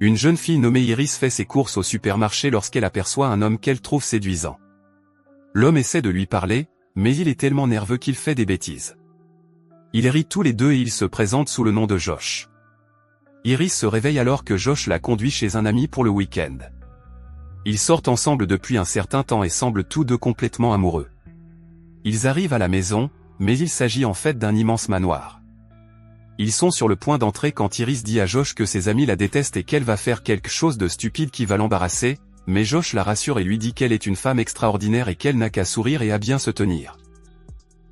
Une jeune fille nommée Iris fait ses courses au supermarché lorsqu'elle aperçoit un homme qu'elle trouve séduisant. L'homme essaie de lui parler, mais il est tellement nerveux qu'il fait des bêtises. Ils rient tous les deux et ils se présentent sous le nom de Josh. Iris se réveille alors que Josh la conduit chez un ami pour le week-end. Ils sortent ensemble depuis un certain temps et semblent tous deux complètement amoureux. Ils arrivent à la maison, mais il s'agit en fait d'un immense manoir. Ils sont sur le point d'entrer quand Iris dit à Josh que ses amis la détestent et qu'elle va faire quelque chose de stupide qui va l'embarrasser, mais Josh la rassure et lui dit qu'elle est une femme extraordinaire et qu'elle n'a qu'à sourire et à bien se tenir.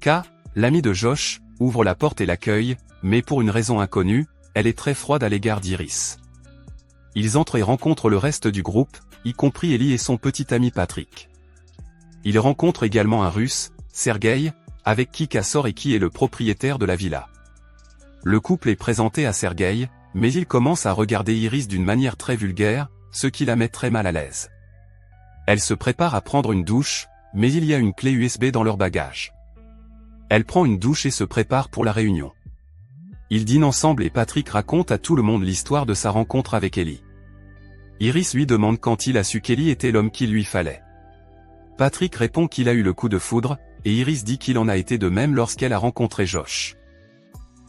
K, l'ami de Josh, ouvre la porte et l'accueille, mais pour une raison inconnue, elle est très froide à l'égard d'Iris. Ils entrent et rencontrent le reste du groupe, y compris Ellie et son petit ami Patrick. Ils rencontrent également un Russe, Sergei, avec qui K sort et qui est le propriétaire de la villa. Le couple est présenté à Sergei, mais il commence à regarder Iris d'une manière très vulgaire, ce qui la met très mal à l'aise. Elle se prépare à prendre une douche, mais il y a une clé USB dans leur bagage. Elle prend une douche et se prépare pour la réunion. Ils dînent ensemble et Patrick raconte à tout le monde l'histoire de sa rencontre avec Ellie. Iris lui demande quand il a su qu'Ellie était l'homme qu'il lui fallait. Patrick répond qu'il a eu le coup de foudre, et Iris dit qu'il en a été de même lorsqu'elle a rencontré Josh.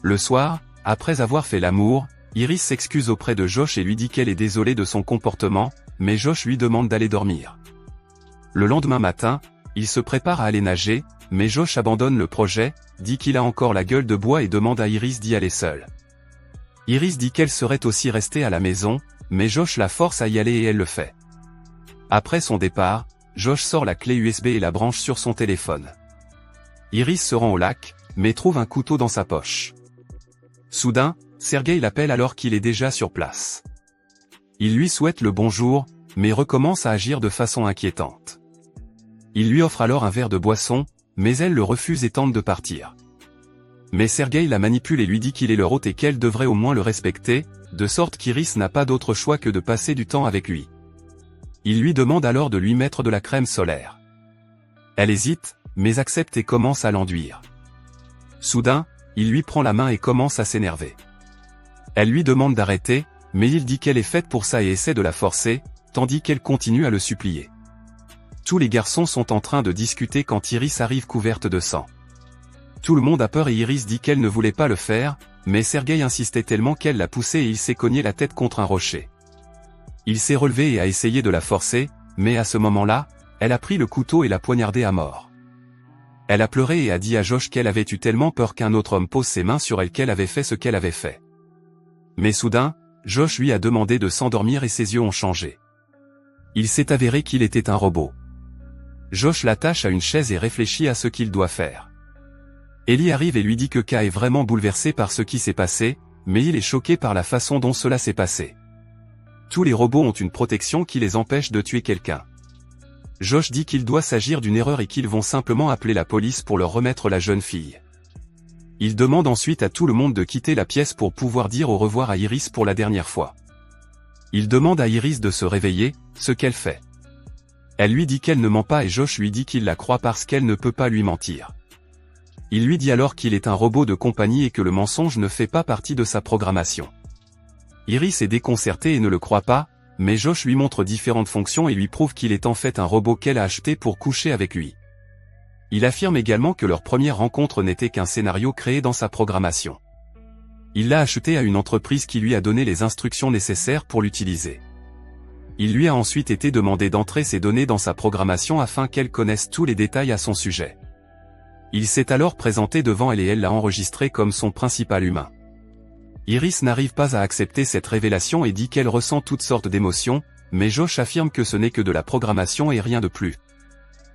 Le soir, après avoir fait l'amour, Iris s'excuse auprès de Josh et lui dit qu'elle est désolée de son comportement, mais Josh lui demande d'aller dormir. Le lendemain matin, il se prépare à aller nager, mais Josh abandonne le projet, dit qu'il a encore la gueule de bois et demande à Iris d'y aller seule. Iris dit qu'elle serait aussi restée à la maison, mais Josh la force à y aller et elle le fait. Après son départ, Josh sort la clé USB et la branche sur son téléphone. Iris se rend au lac, mais trouve un couteau dans sa poche. Soudain, Sergei l'appelle alors qu'il est déjà sur place. Il lui souhaite le bonjour, mais recommence à agir de façon inquiétante. Il lui offre alors un verre de boisson, mais elle le refuse et tente de partir. Mais Sergei la manipule et lui dit qu'il est leur hôte et qu'elle devrait au moins le respecter, de sorte qu'Iris n'a pas d'autre choix que de passer du temps avec lui. Il lui demande alors de lui mettre de la crème solaire. Elle hésite, mais accepte et commence à l'enduire. Soudain, il lui prend la main et commence à s'énerver. Elle lui demande d'arrêter, mais il dit qu'elle est faite pour ça et essaie de la forcer, tandis qu'elle continue à le supplier. Tous les garçons sont en train de discuter quand Iris arrive couverte de sang. Tout le monde a peur et Iris dit qu'elle ne voulait pas le faire, mais Sergei insistait tellement qu'elle l'a poussé et il s'est cogné la tête contre un rocher. Il s'est relevé et a essayé de la forcer, mais à ce moment-là, elle a pris le couteau et l'a poignardé à mort. Elle a pleuré et a dit à Josh qu'elle avait eu tellement peur qu'un autre homme pose ses mains sur elle qu'elle avait fait ce qu'elle avait fait. Mais soudain, Josh lui a demandé de s'endormir et ses yeux ont changé. Il s'est avéré qu'il était un robot. Josh l'attache à une chaise et réfléchit à ce qu'il doit faire. Ellie arrive et lui dit que K est vraiment bouleversé par ce qui s'est passé, mais il est choqué par la façon dont cela s'est passé. Tous les robots ont une protection qui les empêche de tuer quelqu'un. Josh dit qu'il doit s'agir d'une erreur et qu'ils vont simplement appeler la police pour leur remettre la jeune fille. Il demande ensuite à tout le monde de quitter la pièce pour pouvoir dire au revoir à Iris pour la dernière fois. Il demande à Iris de se réveiller, ce qu'elle fait. Elle lui dit qu'elle ne ment pas et Josh lui dit qu'il la croit parce qu'elle ne peut pas lui mentir. Il lui dit alors qu'il est un robot de compagnie et que le mensonge ne fait pas partie de sa programmation. Iris est déconcertée et ne le croit pas, mais Josh lui montre différentes fonctions et lui prouve qu'il est en fait un robot qu'elle a acheté pour coucher avec lui. Il affirme également que leur première rencontre n'était qu'un scénario créé dans sa programmation. Il l'a acheté à une entreprise qui lui a donné les instructions nécessaires pour l'utiliser. Il lui a ensuite été demandé d'entrer ses données dans sa programmation afin qu'elle connaisse tous les détails à son sujet. Il s'est alors présenté devant elle et elle l'a enregistré comme son principal humain. Iris n'arrive pas à accepter cette révélation et dit qu'elle ressent toutes sortes d'émotions, mais Josh affirme que ce n'est que de la programmation et rien de plus.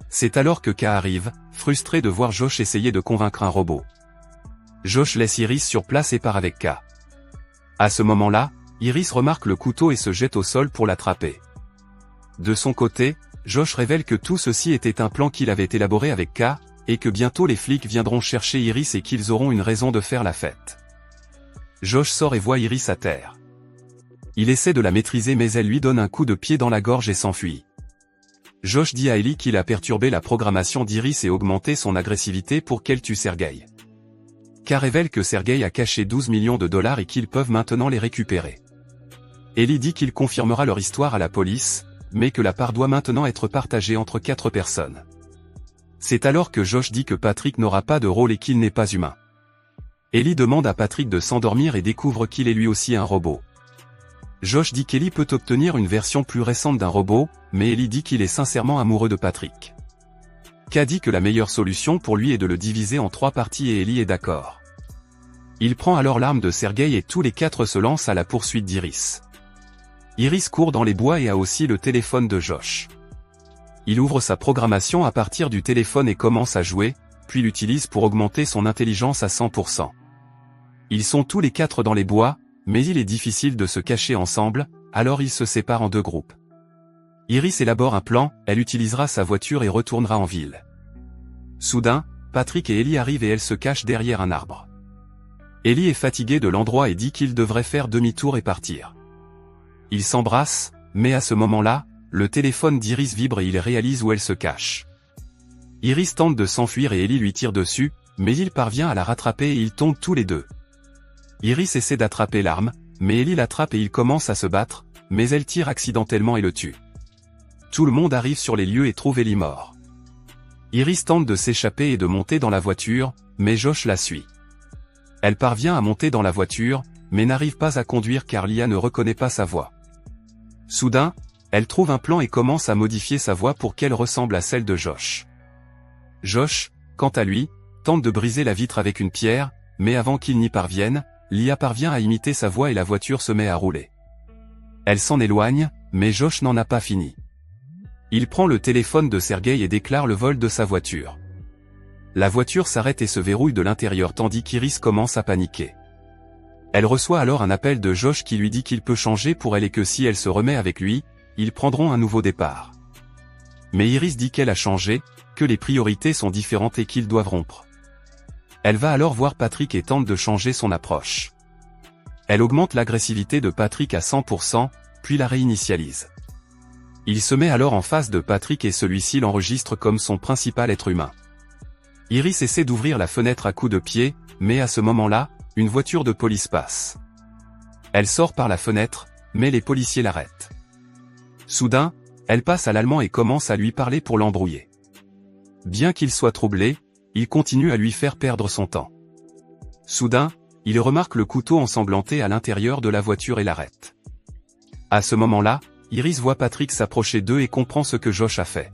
C'est alors que K arrive, frustré de voir Josh essayer de convaincre un robot. Josh laisse Iris sur place et part avec K. À ce moment-là, Iris remarque le couteau et se jette au sol pour l'attraper. De son côté, Josh révèle que tout ceci était un plan qu'il avait élaboré avec K, et que bientôt les flics viendront chercher Iris et qu'ils auront une raison de faire la fête. Josh sort et voit Iris à terre. Il essaie de la maîtriser mais elle lui donne un coup de pied dans la gorge et s'enfuit. Josh dit à Ellie qu'il a perturbé la programmation d'Iris et augmenté son agressivité pour qu'elle tue Sergei. K révèle que Sergei a caché 12 millions de dollars et qu'ils peuvent maintenant les récupérer. Ellie dit qu'il confirmera leur histoire à la police, mais que la part doit maintenant être partagée entre 4 personnes. C'est alors que Josh dit que Patrick n'aura pas de rôle et qu'il n'est pas humain. Ellie demande à Patrick de s'endormir et découvre qu'il est lui aussi un robot. Josh dit qu'Ellie peut obtenir une version plus récente d'un robot, mais Ellie dit qu'il est sincèrement amoureux de Patrick. K dit que la meilleure solution pour lui est de le diviser en 3 parties et Ellie est d'accord. Il prend alors l'arme de Sergei et tous les 4 se lancent à la poursuite d'Iris. Iris court dans les bois et a aussi le téléphone de Josh. Il ouvre sa programmation à partir du téléphone et commence à jouer, puis l'utilise pour augmenter son intelligence à 100%. Ils sont tous les 4 dans les bois, mais il est difficile de se cacher ensemble, alors ils se séparent en 2 groupes. Iris élabore un plan, elle utilisera sa voiture et retournera en ville. Soudain, Patrick et Ellie arrivent et elle se cache derrière un arbre. Ellie est fatiguée de l'endroit et dit qu'il devrait faire demi-tour et partir. Ils s'embrassent, mais à ce moment-là, le téléphone d'Iris vibre et il réalise où elle se cache. Iris tente de s'enfuir et Ellie lui tire dessus, mais il parvient à la rattraper et ils tombent tous les 2. Iris essaie d'attraper l'arme, mais Ellie l'attrape et ils commencent à se battre, mais elle tire accidentellement et le tue. Tout le monde arrive sur les lieux et trouve Ellie mort. Iris tente de s'échapper et de monter dans la voiture, mais Josh la suit. Elle parvient à monter dans la voiture, mais n'arrive pas à conduire car Lia ne reconnaît pas sa voix. Soudain, elle trouve un plan et commence à modifier sa voix pour qu'elle ressemble à celle de Josh. Josh, quant à lui, tente de briser la vitre avec une pierre, mais avant qu'il n'y parvienne, Lia parvient à imiter sa voix et la voiture se met à rouler. Elle s'en éloigne, mais Josh n'en a pas fini. Il prend le téléphone de Sergei et déclare le vol de sa voiture. La voiture s'arrête et se verrouille de l'intérieur tandis qu'Iris commence à paniquer. Elle reçoit alors un appel de Josh qui lui dit qu'il peut changer pour elle et que si elle se remet avec lui, ils prendront un nouveau départ. Mais Iris dit qu'elle a changé, que les priorités sont différentes et qu'ils doivent rompre. Elle va alors voir Patrick et tente de changer son approche. Elle augmente l'agressivité de Patrick à 100%, puis la réinitialise. Il se met alors en face de Patrick et celui-ci l'enregistre comme son principal être humain. Iris essaie d'ouvrir la fenêtre à coups de pied, mais à ce moment-là, une voiture de police passe. Elle sort par la fenêtre, mais les policiers l'arrêtent. Soudain, elle passe à l'allemand et commence à lui parler pour l'embrouiller. Bien qu'il soit troublé, il continue à lui faire perdre son temps. Soudain, il remarque le couteau ensanglanté à l'intérieur de la voiture et l'arrête. À ce moment-là, Iris voit Patrick s'approcher d'eux et comprend ce que Josh a fait.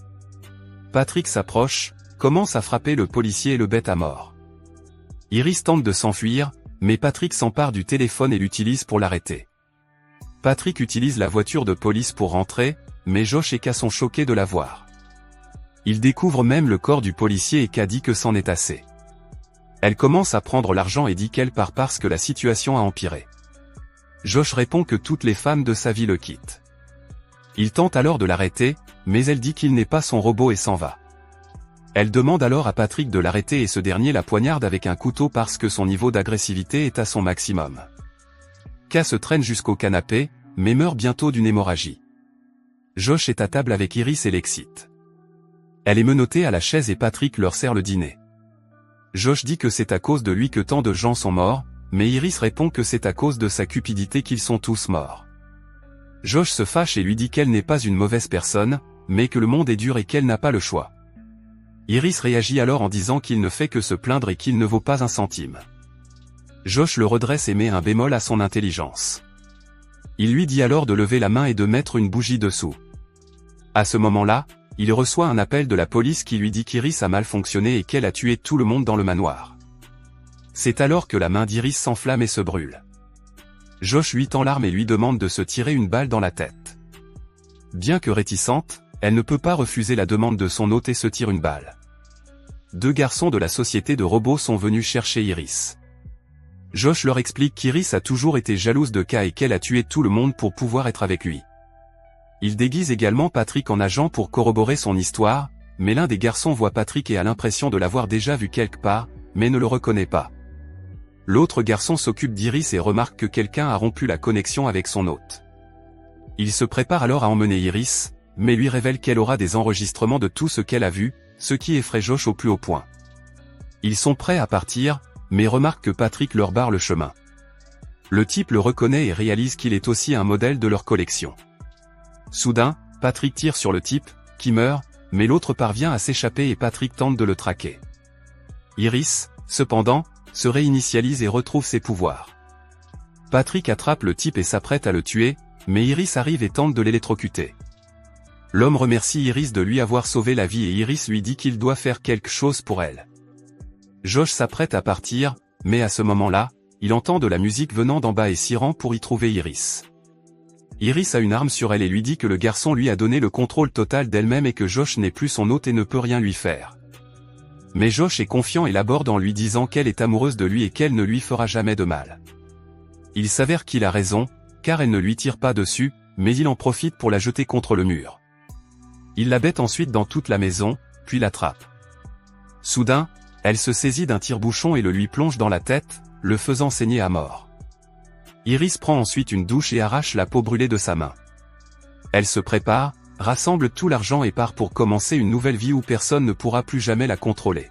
Patrick s'approche, commence à frapper le policier et le bête à mort. Iris tente de s'enfuir, mais Patrick s'empare du téléphone et l'utilise pour l'arrêter. Patrick utilise la voiture de police pour rentrer, mais Josh et K sont choqués de la voir. Il découvre même le corps du policier et K dit que c'en est assez. Elle commence à prendre l'argent et dit qu'elle part parce que la situation a empiré. Josh répond que toutes les femmes de sa vie le quittent. Il tente alors de l'arrêter, mais elle dit qu'il n'est pas son robot et s'en va. Elle demande alors à Patrick de l'arrêter et ce dernier la poignarde avec un couteau parce que son niveau d'agressivité est à son maximum. K se traîne jusqu'au canapé, mais meurt bientôt d'une hémorragie. Josh est à table avec Iris et l'excite. Elle est menottée à la chaise et Patrick leur sert le dîner. Josh dit que c'est à cause de lui que tant de gens sont morts, mais Iris répond que c'est à cause de sa cupidité qu'ils sont tous morts. Josh se fâche et lui dit qu'elle n'est pas une mauvaise personne, mais que le monde est dur et qu'elle n'a pas le choix. Iris réagit alors en disant qu'il ne fait que se plaindre et qu'il ne vaut pas un centime. Josh le redresse et met un bémol à son intelligence. Il lui dit alors de lever la main et de mettre une bougie dessous. À ce moment-là, il reçoit un appel de la police qui lui dit qu'Iris a mal fonctionné et qu'elle a tué tout le monde dans le manoir. C'est alors que la main d'Iris s'enflamme et se brûle. Josh lui tend l'arme et lui demande de se tirer une balle dans la tête. Bien que réticente, elle ne peut pas refuser la demande de son hôte et se tire une balle. 2 garçons de la société de robots sont venus chercher Iris. Josh leur explique qu'Iris a toujours été jalouse de K et qu'elle a tué tout le monde pour pouvoir être avec lui. Il déguise également Patrick en agent pour corroborer son histoire, mais l'un des garçons voit Patrick et a l'impression de l'avoir déjà vu quelque part, mais ne le reconnaît pas. L'autre garçon s'occupe d'Iris et remarque que quelqu'un a rompu la connexion avec son hôte. Il se prépare alors à emmener Iris, mais lui révèle qu'elle aura des enregistrements de tout ce qu'elle a vu, ce qui effraie Josh au plus haut point. Ils sont prêts à partir, mais remarquent que Patrick leur barre le chemin. Le type le reconnaît et réalise qu'il est aussi un modèle de leur collection. Soudain, Patrick tire sur le type, qui meurt, mais l'autre parvient à s'échapper et Patrick tente de le traquer. Iris, cependant, se réinitialise et retrouve ses pouvoirs. Patrick attrape le type et s'apprête à le tuer, mais Iris arrive et tente de l'électrocuter. L'homme remercie Iris de lui avoir sauvé la vie et Iris lui dit qu'il doit faire quelque chose pour elle. Josh s'apprête à partir, mais à ce moment-là, il entend de la musique venant d'en bas et s'y rend pour y trouver Iris. Iris a une arme sur elle et lui dit que le garçon lui a donné le contrôle total d'elle-même et que Josh n'est plus son hôte et ne peut rien lui faire. Mais Josh est confiant et l'aborde en lui disant qu'elle est amoureuse de lui et qu'elle ne lui fera jamais de mal. Il s'avère qu'il a raison, car elle ne lui tire pas dessus, mais il en profite pour la jeter contre le mur. Il la bête ensuite dans toute la maison, puis l'attrape. Soudain, elle se saisit d'un tire-bouchon et le lui plonge dans la tête, le faisant saigner à mort. Iris prend ensuite une douche et arrache la peau brûlée de sa main. Elle se prépare, rassemble tout l'argent et part pour commencer une nouvelle vie où personne ne pourra plus jamais la contrôler.